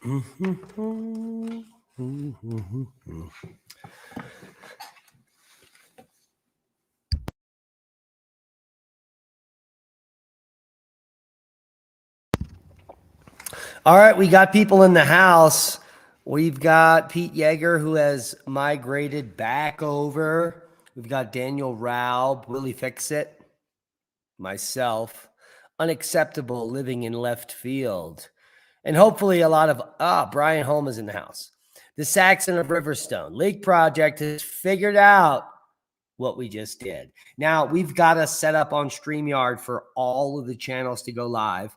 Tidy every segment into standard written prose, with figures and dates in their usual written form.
All right, we got people in the house. We've got Pete Yeager, who has migrated back over. We've got Daniel Raub, Willie Fix-It, myself, Unacceptable Living in Left Field, and hopefully a lot of, Brian Holm is in the house. The Saxon of Riverstone. League Project has figured out what we just did. Now, we've got us set up on StreamYard for all of the channels to go live.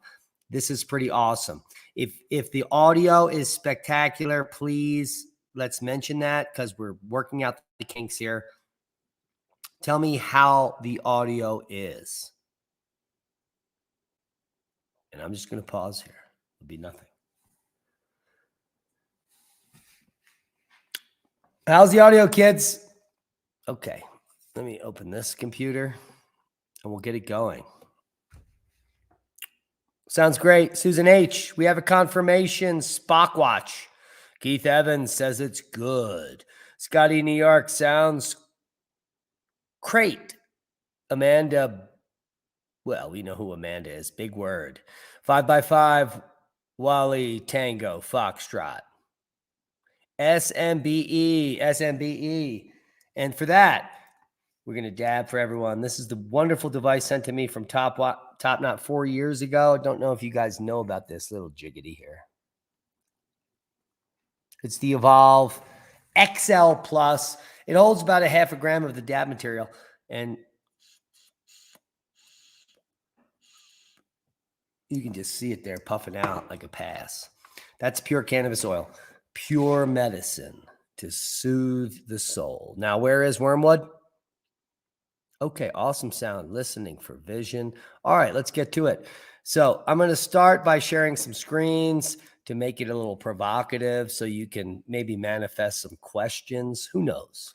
This is pretty awesome. If the audio is spectacular, please let's mention that because we're working out the kinks here. Tell me how the audio is. And I'm just going to pause here. It'll be nothing. How's the audio, kids? Okay. Let me open this computer and we'll get it going. Sounds great. Susan H., we have a confirmation. Spock Watch. Keith Evans says it's good. Scotty New York sounds great. Amanda, well, we know who Amanda is. Big word. 5x5, Wally Tango Foxtrot. SMBE. And for that, we're going to dab for everyone. This is the wonderful device sent to me from Top Knot 4 years ago. I don't know if you guys know about this little jiggity here. It's the Evolve XL Plus. It holds about 0.5 gram of the dab material. And you can just see it there puffing out like a pass. That's pure cannabis oil. Pure medicine to soothe the soul. Now, where is Wormwood? Okay, awesome sound. Listening for vision. All right, let's get to it. So I'm going to start by sharing some screens to make it a little provocative so you can maybe manifest some questions. Who knows?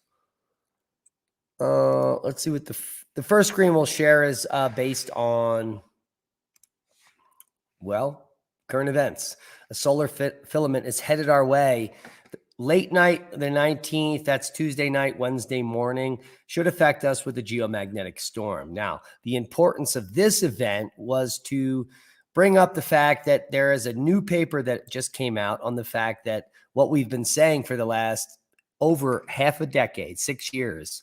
Let's see what the first screen we'll share is based on, well, current events. A solar filament is headed our way. Late night, the 19th, that's Tuesday night, Wednesday morning, should affect us with a geomagnetic storm. Now, the importance of this event was to bring up the fact that there is a new paper that just came out on the fact that what we've been saying for the last over half a decade, 6 years,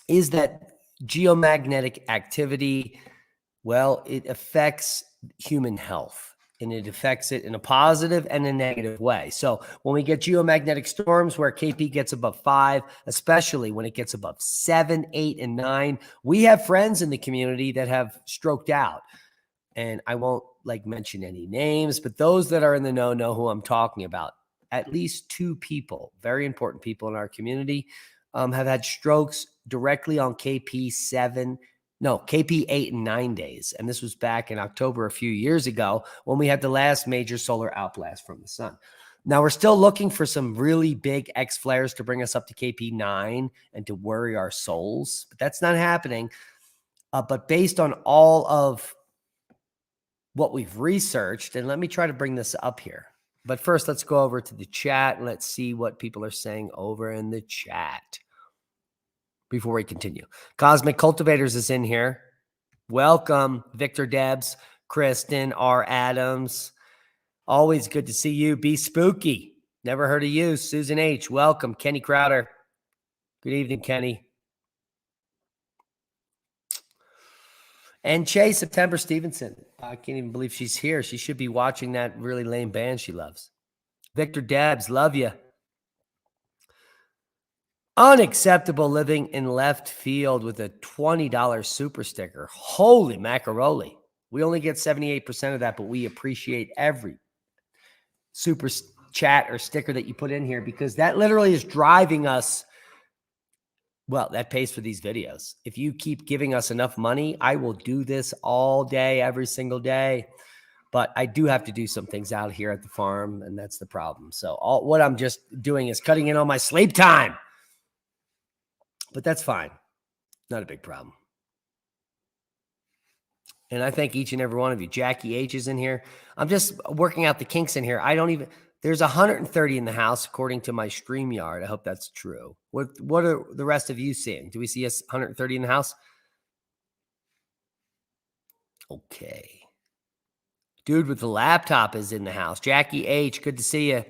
is that geomagnetic activity, well, it affects human health. And it affects it in a positive and a negative way. So when we get geomagnetic storms where KP gets above 5, especially when it gets above 7, 8, and 9, we have friends in the community that have stroked out. And I won't mention any names, but those that are in the know who I'm talking about. At least 2 people, very important people in our community, have had strokes directly on KP 8 and 9 days. And this was back in October a few years ago when we had the last major solar outblast from the sun. Now we're still looking for some really big X flares to bring us up to KP 9 and to worry our souls, but that's not happening. But based on all of what we've researched, and let me try to bring this up here. But first, let's go over to the chat and let's see what people are saying over in the chat before we continue. Cosmic Cultivators is in here. Welcome, Victor Debs, Kristen, R. Adams. Always good to see you. Be spooky. Never heard of you. Susan H. Welcome. Kenny Crowder. Good evening, Kenny. And Chase September Stevenson. I can't even believe she's here. She should be watching that really lame band she loves. Victor Debs, love you. Unacceptable Living in Left Field with a $20 super sticker. Holy macaroni. We only get 78% of that, but we appreciate every super chat or sticker that you put in here because that literally is driving us. Well, that pays for these videos. If you keep giving us enough money, I will do this all day, every single day. But I do have to do some things out here at the farm, and that's the problem. So what I'm just doing is cutting in on my sleep time. But that's fine. Not a big problem. And I thank each and every one of you. Jackie H is in here. I'm just working out the kinks in here. There's 130 in the house, according to my StreamYard. I hope that's true. What are the rest of you seeing? Do we see us 130 in the house? Okay. Dude with the laptop is in the house. Jackie H, good to see you.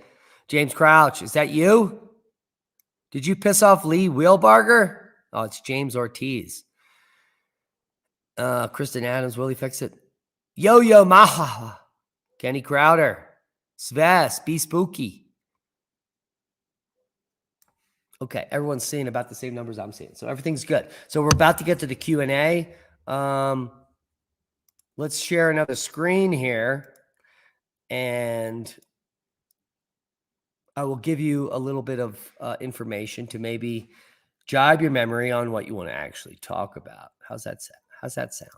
James Crouch, is that you? Did you piss off Lee Wheelbarger? Oh, it's James Ortiz. Kristen Adams, will he fix it? Yo-Yo Maha. Kenny Crowder. Sves, be spooky. Okay, everyone's seeing about the same numbers I'm seeing. So everything's good. So we're about to get to the Q&A. Let's share another screen here. And I will give you a little bit of information to maybe jog your memory on what you want to actually talk about. How's that sound?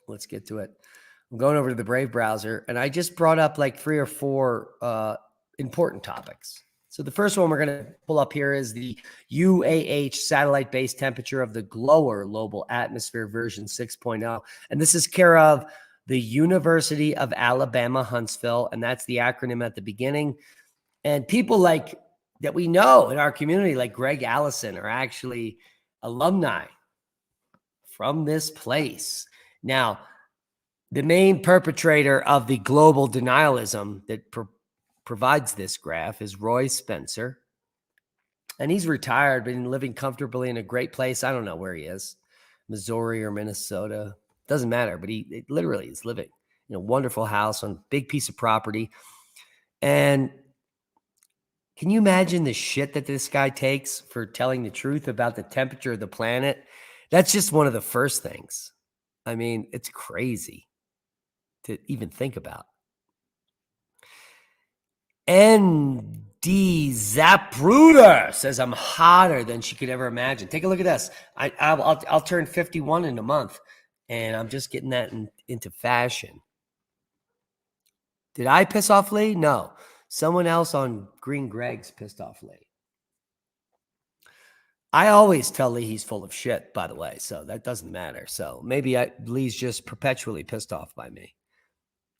Let's get to it. I'm going over to the Brave browser, and I just brought up like 3 or 4 important topics. So the first one we're going to pull up here is the UAH satellite-based temperature of the lower global atmosphere version 6.0. And this is care of the University of Alabama, Huntsville, and that's the acronym at the beginning. And people like that we know in our community, like Greg Allison, are actually alumni from this place. Now, the main perpetrator of the global denialism that provides this graph is Roy Spencer. And he's retired, been living comfortably in a great place. I don't know where he is, Missouri or Minnesota. Doesn't matter, but he literally is living in a wonderful house on a big piece of property. And can you imagine the shit that this guy takes for telling the truth about the temperature of the planet? That's just one of the first things. I mean, it's crazy to even think about. ND Zapruder says I'm hotter than she could ever imagine. Take a look at this. I'll turn 51 in a month, and I'm just getting that into fashion. Did I piss off Lee? No. Someone else on Green Greg's pissed off Lee. I always tell Lee he's full of shit, by the way, so that doesn't matter. So maybe Lee's just perpetually pissed off by me.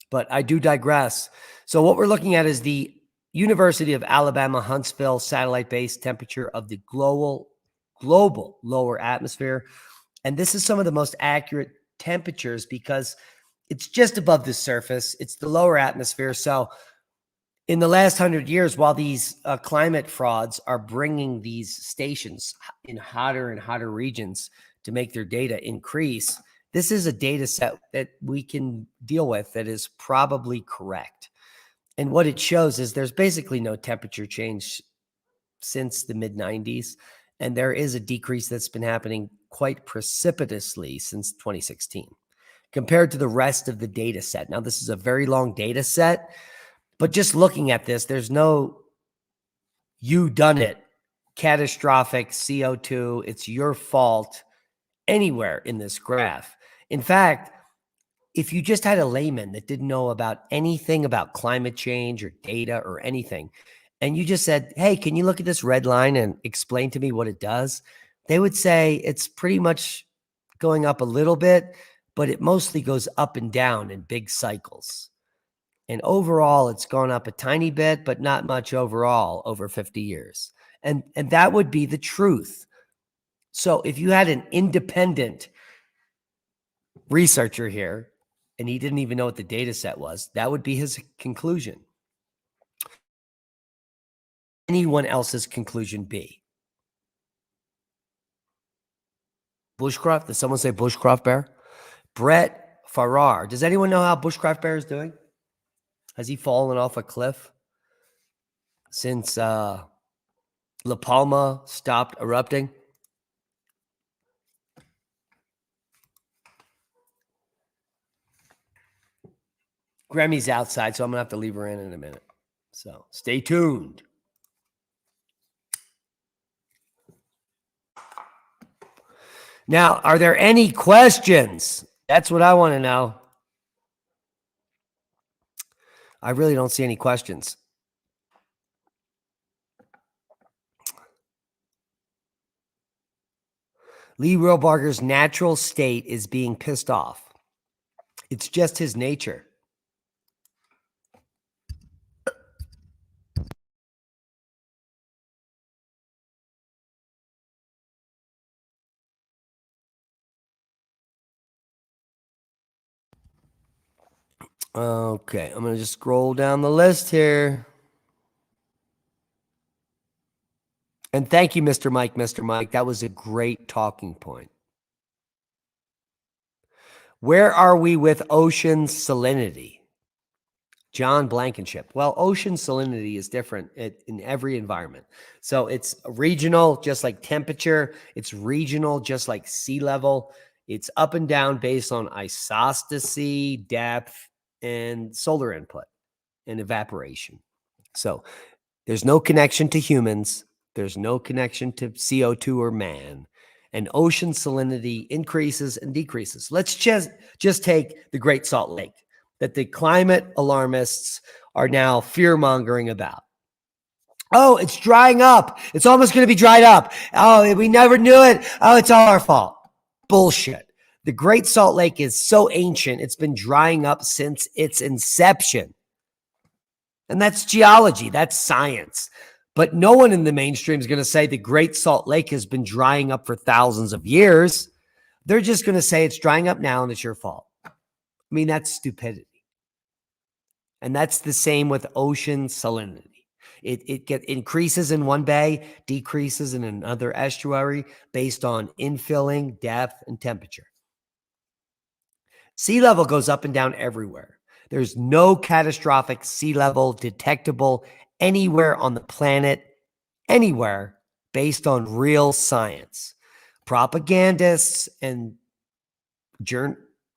But I do digress. So what we're looking at is the University of Alabama, Huntsville satellite-based temperature of the global lower atmosphere. And this is some of the most accurate temperatures because it's just above the surface. It's the lower atmosphere. So in the last 100 years, while these climate frauds are bringing these stations in hotter and hotter regions to make their data increase, this is a data set that we can deal with that is probably correct. And what it shows is there's basically no temperature change since the mid-90s. And there is a decrease that's been happening quite precipitously since 2016 compared to the rest of the data set. Now, this is a very long data set, but just looking at this, there's no you done it, catastrophic CO2, it's your fault anywhere in this graph. In fact, if you just had a layman that didn't know about anything about climate change or data or anything, and you just said, hey, can you look at this red line and explain to me what it does? They would say it's pretty much going up a little bit, but it mostly goes up and down in big cycles. And overall, it's gone up a tiny bit, but not much overall over 50 years. And that would be the truth. So if you had an independent researcher here, and he didn't even know what the data set was, that would be his conclusion. Anyone else's conclusion be? Bushcraft? Did someone say Bushcraft Bear? Brett Farrar. Does anyone know how Bushcraft Bear is doing? Has he fallen off a cliff since La Palma stopped erupting? Grammy's outside, so I'm going to have to leave her in a minute. So stay tuned. Now, are there any questions? That's what I want to know. I really don't see any questions. Lee Wheelbarger's natural state is being pissed off. It's just his nature. Okay, I'm going to just scroll down the list here. And thank you, Mr. Mike. Mr. Mike, that was a great talking point. Where are we with ocean salinity? John Blankenship. Well, ocean salinity is different in every environment. So it's regional, just like temperature. It's regional, just like sea level. It's up and down based on isostasy, depth, and solar input and evaporation. So there's no connection to humans. There's no connection to CO2 or man. And ocean salinity increases and decreases. Let's just take the Great Salt Lake that the climate alarmists are now fear-mongering about. Oh, it's drying up. It's almost going to be dried up. Oh, we never knew it. Oh, it's all our fault. Bullshit. The Great Salt Lake is so ancient, it's been drying up since its inception. And that's geology, that's science. But no one in the mainstream is going to say the Great Salt Lake has been drying up for thousands of years. They're just going to say it's drying up now and it's your fault. I mean, that's stupidity. And that's the same with ocean salinity. It increases in one bay, decreases in another estuary based on infilling, depth, and temperature. Sea level goes up and down everywhere. There's no catastrophic sea level detectable anywhere on the planet, anywhere, based on real science. Propagandists and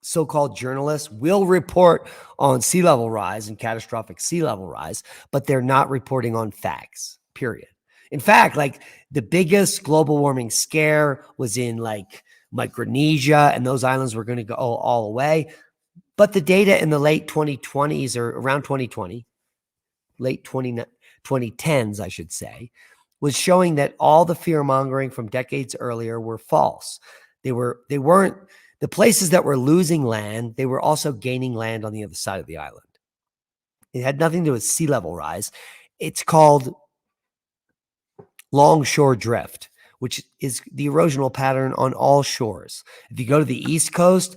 so-called journalists will report on sea level rise and catastrophic sea level rise, but they're not reporting on facts, period. In fact, like the biggest global warming scare was in like Micronesia, and those islands were going to go all away. But the data in the late 2020s or around 2020, late 2010s, I should say, was showing that all the fear mongering from decades earlier were false. They weren't the places that were losing land. They were also gaining land on the other side of the island. It had nothing to do with sea level rise. It's called longshore drift, which is the erosional pattern on all shores. If you go to the East Coast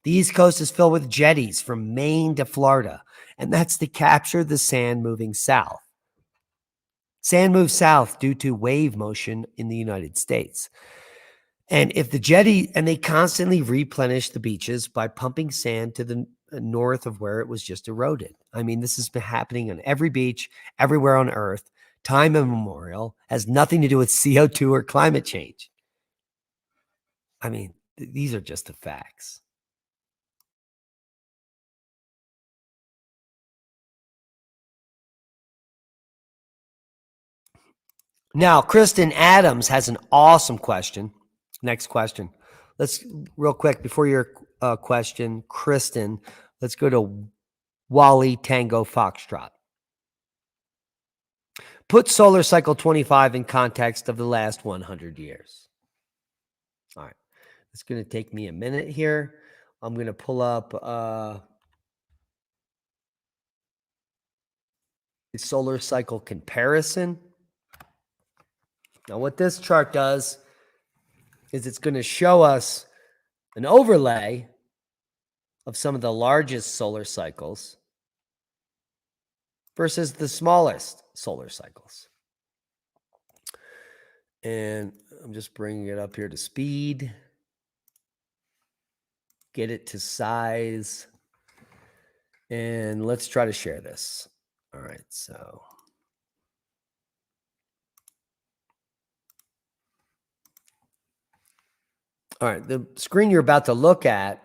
is filled with jetties from Maine to Florida, and that's to capture the sand moving south. Sand moves south due to wave motion in the United States. And if the jetty, and they constantly replenish the beaches by pumping sand to the north of where it was just eroded. I mean, this has been happening on every beach, everywhere on Earth, time immemorial, has nothing to do with CO2 or climate change. I mean, these are just the facts. Now, Kristen Adams has an awesome question. Next question. Let's real quick before your question, Kristen, let's go to Wally Tango Foxtrot. Put solar cycle 25 in context of the last 100 years. All right. It's going to take me a minute here. I'm going to pull up the solar cycle comparison. Now, what this chart does is it's going to show us an overlay of some of the largest solar cycles versus the smallest solar cycles. And I'm just bringing it up here to speed. Get it to size. And let's try to share this. All right, so. All right, the screen you're about to look at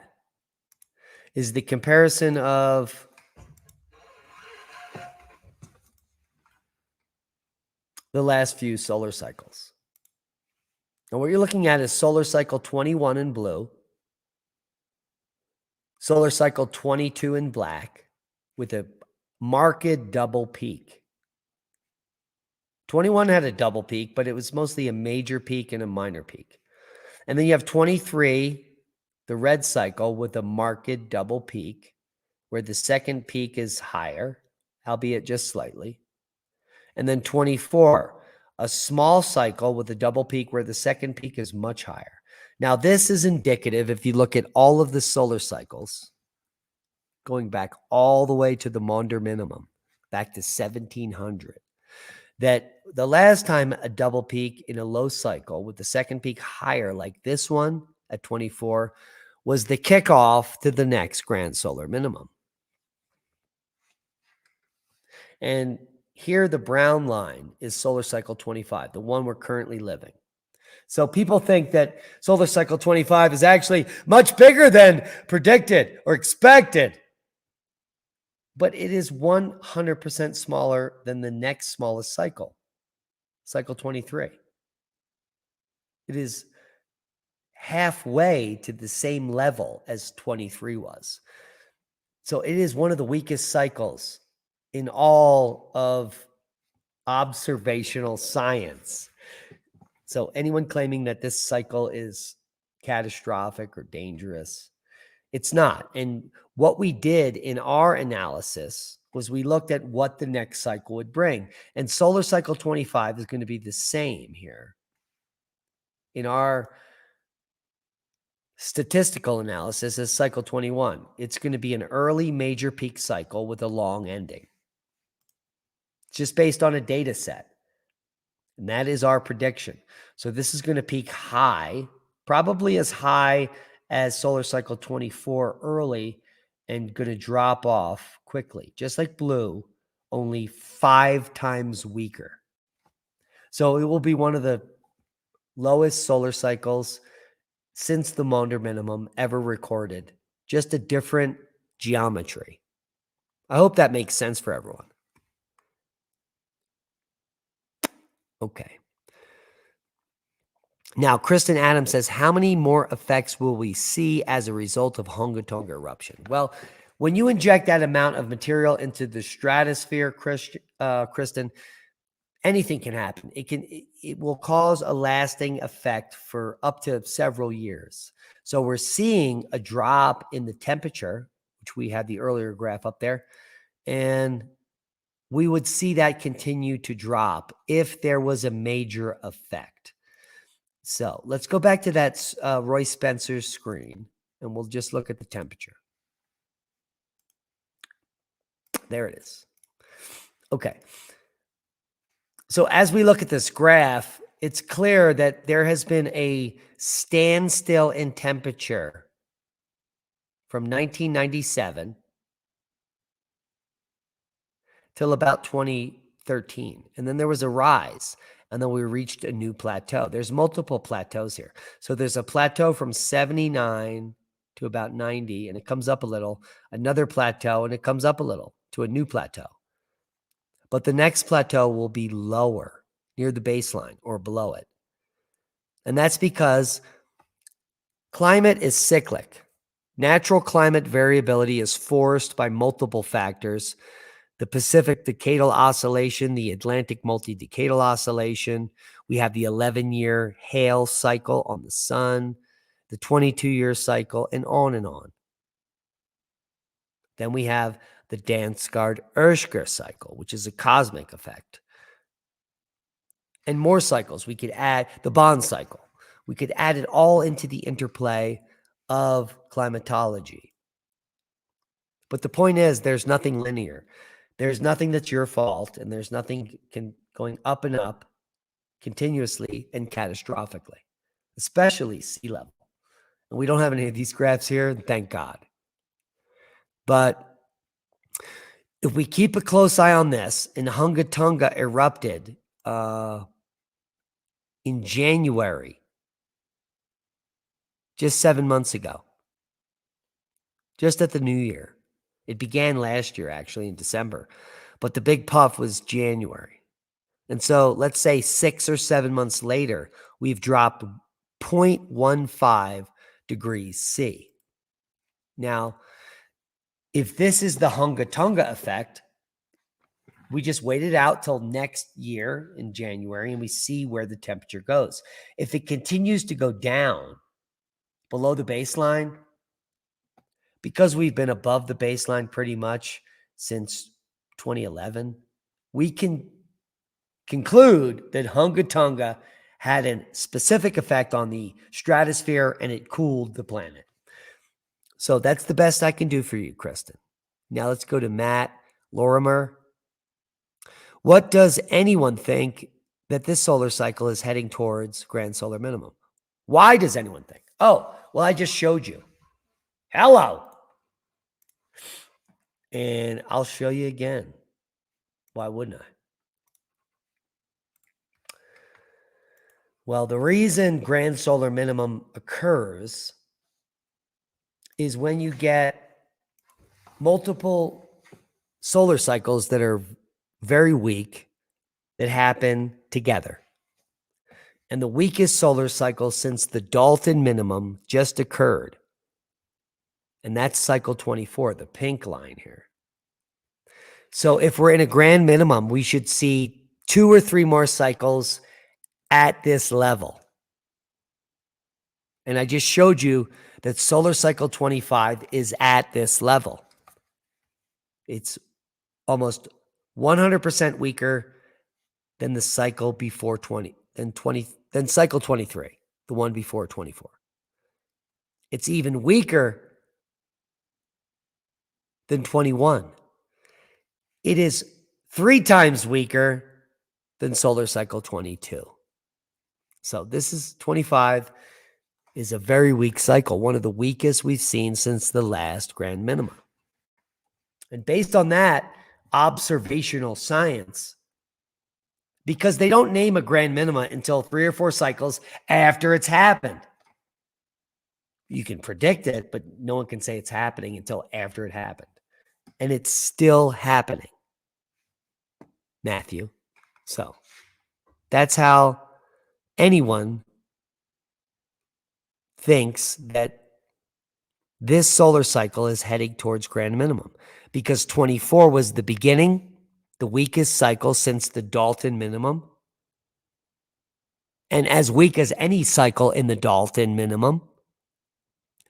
is the comparison of the last few solar cycles. And what you're looking at is solar cycle 21 in blue, solar cycle 22 in black, with a marked double peak. 21 had a double peak, but it was mostly a major peak and a minor peak. And then you have 23 the red cycle with a marked double peak, where the second peak is higher, albeit just slightly. And then 24, a small cycle with a double peak where the second peak is much higher. Now, this is indicative, if you look at all of the solar cycles, going back all the way to the Maunder minimum, back to 1700, that the last time a double peak in a low cycle with the second peak higher, like this one at 24, was the kickoff to the next grand solar minimum. And here the brown line is solar cycle 25, the one we're currently living. So people think that solar cycle 25 is actually much bigger than predicted or expected. But it is 100% smaller than the next smallest cycle, cycle 23. It is halfway to the same level as 23 was. So it is one of the weakest cycles in all of observational science. So anyone claiming that this cycle is catastrophic or dangerous, it's not. And what we did in our analysis was we looked at what the next cycle would bring. And solar cycle 25 is going to be the same here. In our statistical analysis as cycle 21, it's going to be an early major peak cycle with a long ending. Just based on a data set. And that is our prediction. So this is going to peak high, probably as high as solar cycle 24 early, and going to drop off quickly, just like blue, only 5 times weaker. So it will be one of the lowest solar cycles since the Maunder minimum ever recorded, just a different geometry. I hope that makes sense for everyone. Okay. Now, Kristen Adams says, how many more effects will we see as a result of Hunga Tonga eruption? Well, when you inject that amount of material into the stratosphere, Kristen, anything can happen. It will cause a lasting effect for up to several years. So we're seeing a drop in the temperature, which we had the earlier graph up there, and we would see that continue to drop if there was a major effect. So let's go back to that Roy Spencer's screen, and we'll just look at the temperature. There it is. Okay. So as we look at this graph, it's clear that there has been a standstill in temperature from 1997 till about 2013. And then there was a rise, and then we reached a new plateau. There's multiple plateaus here. So there's a plateau from 79 to about 90, and it comes up a little, another plateau, and it comes up a little to a new plateau. But the next plateau will be lower, near the baseline or below it. And that's because climate is cyclic. Natural climate variability is forced by multiple factors. The Pacific decadal oscillation, the Atlantic multi-decadal oscillation. We have the 11-year Hale cycle on the sun, the 22-year cycle, and on and on. Then we have the Dansgaard-Oeschger cycle, which is a cosmic effect. And more cycles. We could add the Bond cycle. We could add it all into the interplay of climatology. But the point is, there's nothing linear. There's nothing that's your fault, and there's nothing going up and up continuously and catastrophically, especially sea level. And we don't have any of these graphs here, thank God. But if we keep a close eye on this, and Hunga Tonga erupted in January, just 7 months ago, just at the new year. It began last year, actually, in December. But the big puff was January. And so let's say 6 or 7 months later, we've dropped 0.15 degrees C. Now, if this is the Hunga Tonga effect, we just wait it out till next year in January, and we see where the temperature goes. If it continues to go down below the baseline, because we've been above the baseline pretty much since 2011, we can conclude that Hunga Tonga had a specific effect on the stratosphere and it cooled the planet. So that's the best I can do for you, Kristen. Now let's go to Matt Lorimer. What does anyone think that this solar cycle is heading towards grand solar minimum? Why does anyone think? Oh, well, I just showed you. Hello. And I'll show you again. Why wouldn't I? Well, the reason grand solar minimum occurs is when you get multiple solar cycles that are very weak that happen together. And the weakest solar cycle since the Dalton minimum just occurred. And that's cycle 24, the pink line here. So if we're in a grand minimum, we should see 2 or 3 more cycles at this level. And I just showed you that solar cycle 25 is at this level. It's almost 100% weaker than the cycle before 20, then cycle 23, the one before 24. It's even weaker than 21. It is 3 times weaker than solar cycle 22. So this is 25 is a very weak cycle, one of the weakest we've seen since the last grand minimum. And based on that observational science, because they don't name a grand minima until 3 or 4 cycles after it's happened. You can predict it, but no one can say it's happening until after it happened. And it's still happening, Matthew. So that's how anyone thinks that this solar cycle is heading towards grand minimum, because 24 was the beginning, the weakest cycle since the Dalton minimum, and as weak as any cycle in the Dalton minimum.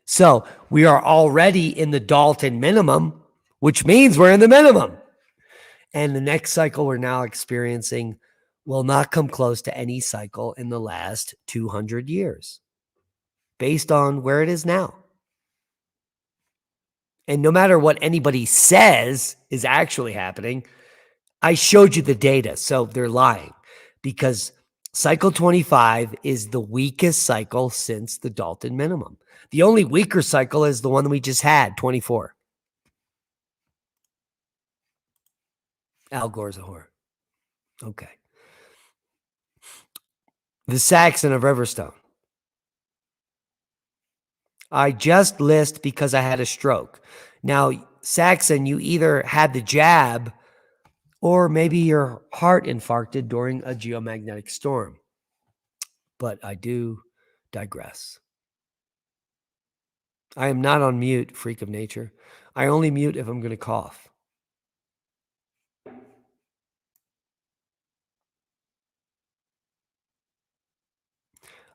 So we are already in the Dalton minimum, which means we're in the minimum. And the next cycle we're now experiencing will not come close to any cycle in the last 200 years, based on where it is now. And no matter what anybody says is actually happening, I showed you the data, so they're lying, because cycle 25 is the weakest cycle since the Dalton minimum. The only weaker cycle is the one that we just had, 24. Al Gore's a whore. Okay. The Saxon of Riverstone. I just list because I had a stroke. Now, Saxon, you either had the jab or maybe your heart infarcted during a geomagnetic storm. But I do digress. I am not on mute, freak of nature. I only mute if I'm going to cough.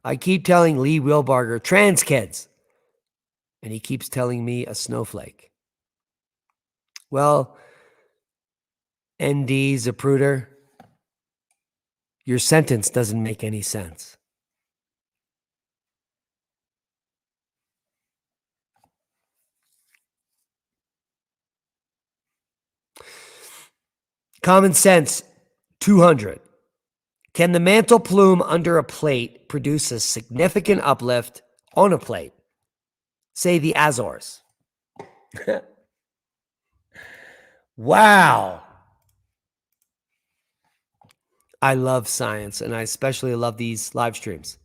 I keep telling Lee Wilbarger, trans kids. And he keeps telling me a snowflake. Well, ND Zapruder, your sentence doesn't make any sense. Common sense, 200. Can the mantle plume under a plate produce a significant uplift on a plate? Say the Azores. Wow. I love science, and I especially love these live streams.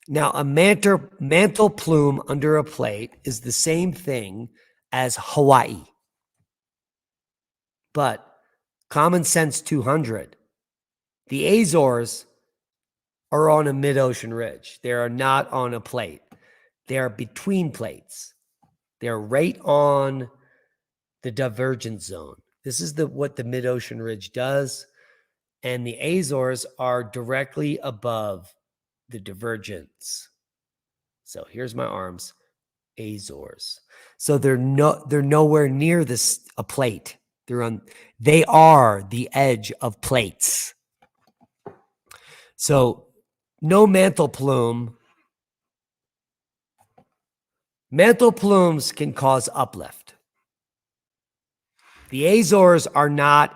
Now, a mantle plume under a plate is the same thing as Hawaii. But common sense 200, the Azores are on a mid-ocean ridge. They are not on a plate. They are between plates. They're right on the divergence zone. This is what the mid-ocean ridge does. And the Azores are directly above the divergence. So here's my arms, Azores. So they're nowhere near a plate. They are the edge of plates. So no mantle plume. Mantle plumes can cause uplift. The Azores are not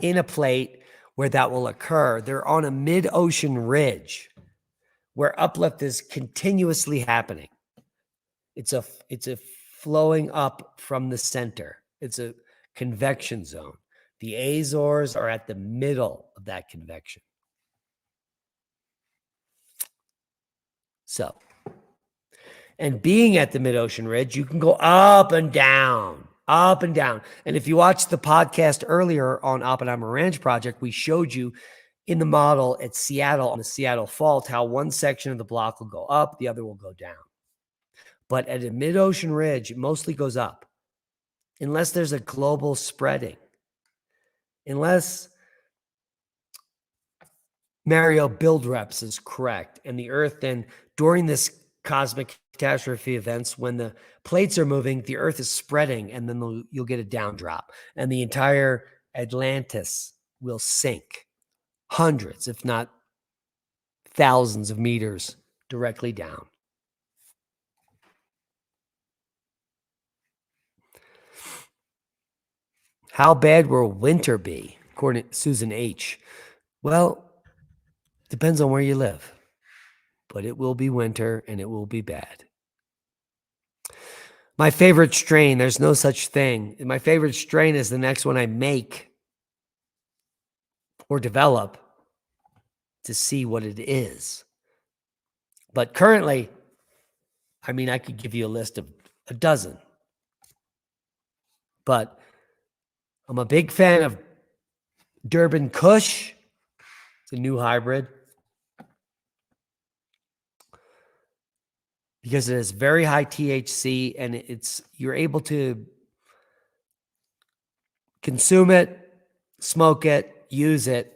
in a plate where that will occur. They're on a mid-ocean ridge where uplift is continuously happening. It's a flowing up from the center. It's a convection zone. The Azores are at the middle of that convection. So, and being at the mid-ocean ridge, you can go up and down. Up and down. And if you watched the podcast earlier on Oppenheimer Ranch Project, we showed you in the model at Seattle, on the Seattle Fault, how one section of the block will go up, the other will go down. But at a mid-ocean ridge, it mostly goes up, unless there's a global spreading. Unless Mario Buildreps is correct, and the Earth then, during this cosmic catastrophe events, when the plates are moving, the Earth is spreading, and then you'll get a down drop, and the entire Atlantis will sink hundreds, if not thousands of meters directly down. How bad will winter be, according to Susan H.? Well, depends on where you live, but it will be winter and it will be bad. My favorite strain, there's no such thing. My favorite strain is the next one I make or develop to see what it is. But currently, I mean, I could give you a list of a dozen. But I'm a big fan of Durban Kush. It's a new hybrid. Because it has very high THC and you're able to consume it, smoke it, use it,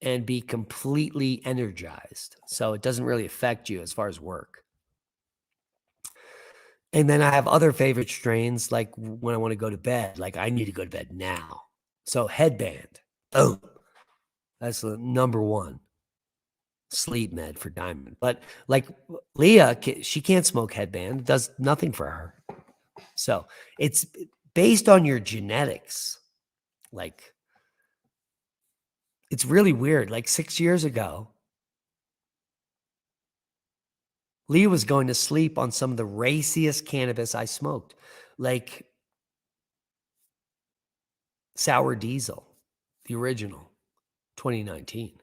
and be completely energized. So it doesn't really affect you as far as work. And then I have other favorite strains, like when I want to go to bed, like I need to go to bed now. So headband, boom. That's the number one sleep med for Diamond. But like Leah, she can't smoke headband. It does nothing for her. So it's based on your genetics. Like, it's really weird. Like 6 years ago, Leah was going to sleep on some of the raciest cannabis I smoked, like Sour Diesel, the original, 2019.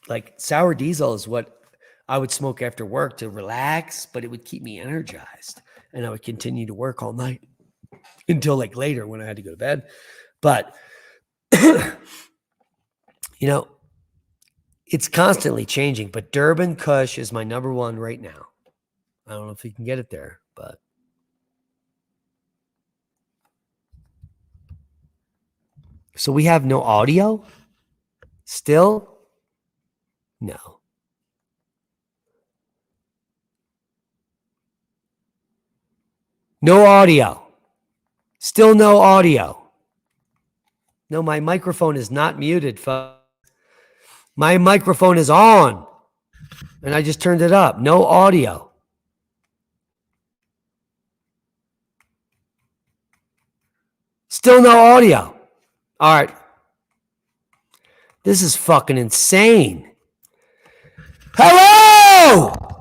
Like Sour Diesel is what I would smoke after work to relax, but it would keep me energized. And I would continue to work all night until like later when I had to go to bed. But, you know, it's constantly changing. But Durban Kush is my number one right now. I don't know if you can get it there, but. So we have no audio? Still? No. No audio. Still no audio. No, my microphone is not muted, folks. My microphone is on. And I just turned it up. No audio. Still no audio. All right. This is fucking insane. Hello!